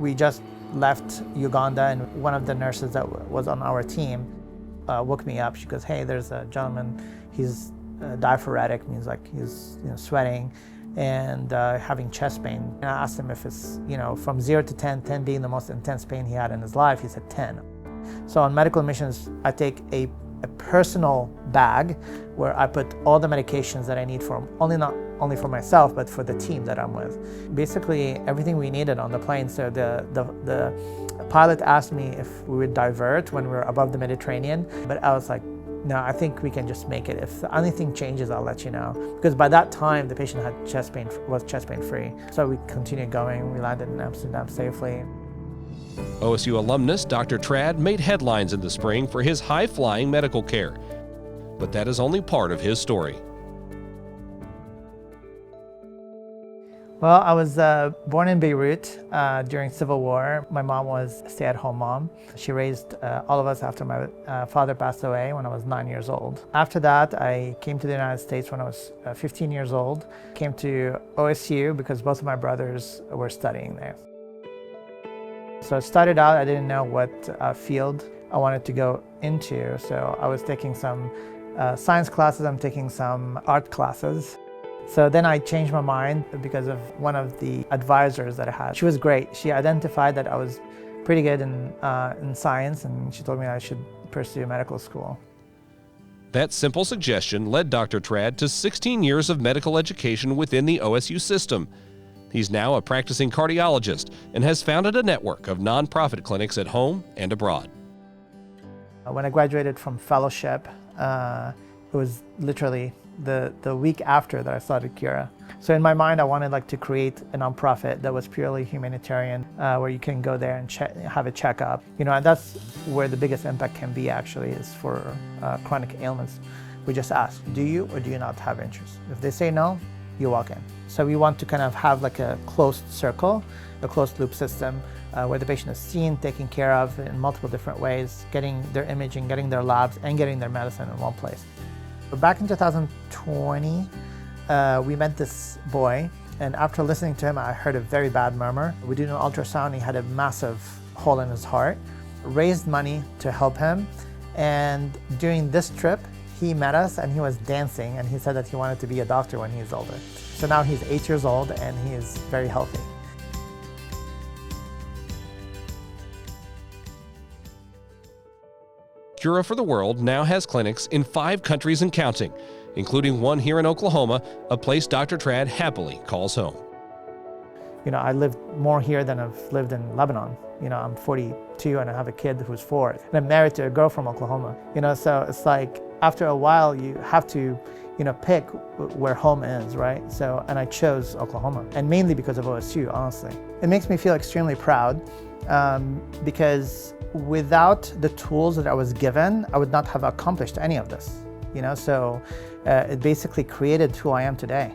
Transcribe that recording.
We just left Uganda, and one of the nurses that was on our team woke me up. She goes, "Hey, there's a gentleman. He's diaphoretic, means like he's sweating and having chest pain." And I asked him if it's from 0 to 10, 10 being the most intense pain he had in his life. He said 10. So on medical missions, I take a personal bag where I put all the medications that I need for not only for myself, but for the team that I'm with. Basically everything we needed on the plane. So the pilot asked me if we would divert when we were above the Mediterranean, but I was like, no, I think we can just make it. If anything changes, I'll let you know. Because by that time, the patient was chest pain free. So we continued going. We landed in Amsterdam safely. OSU alumnus Dr. Trad made headlines in the spring for his high-flying medical care. But that is only part of his story. Well, I was born in Beirut during Civil War. My mom was a stay-at-home mom. She raised all of us after my father passed away when I was 9 years old. After that, I came to the United States when I was 15 years old. Came to OSU because both of my brothers were studying there. So it started out, I didn't know what field I wanted to go into. So I was taking some science classes, I'm taking some art classes. So then I changed my mind because of one of the advisors that I had. She was great. She identified that I was pretty good in science, and she told me I should pursue medical school. That simple suggestion led Dr. Trad to 16 years of medical education within the OSU system. He's now a practicing cardiologist and has founded a network of nonprofit clinics at home and abroad. When I graduated from fellowship, it was literally the week after that I started Cura. So in my mind, I wanted to create a nonprofit that was purely humanitarian, where you can go there and have a checkup. And that's where the biggest impact can be actually, is for chronic ailments. We just ask, do you or do you not have interest? If they say no, you walk in. So we want to kind of have like a closed circle, a closed loop system, where the patient is seen, taken care of in multiple different ways, getting their imaging, getting their labs, and getting their medicine in one place. Back in 2020, we met this boy, and after listening to him, I heard a very bad murmur. We did an ultrasound, he had a massive hole in his heart. Raised money to help him, and during this trip, he met us and he was dancing, and he said that he wanted to be a doctor when he's older. So now he's 8 years old and he is very healthy. Cura the World now has clinics in 5 countries and counting, including one here in Oklahoma, a place Dr. Trad happily calls home. I lived more here than I've lived in Lebanon. I'm 42 and I have a kid who's 4. And I'm married to a girl from Oklahoma. So it's like after a while you have to pick where home is, right? So, and I chose Oklahoma, and mainly because of OSU, honestly. It makes me feel extremely proud because without the tools that I was given, I would not have accomplished any of this. So it basically created who I am today.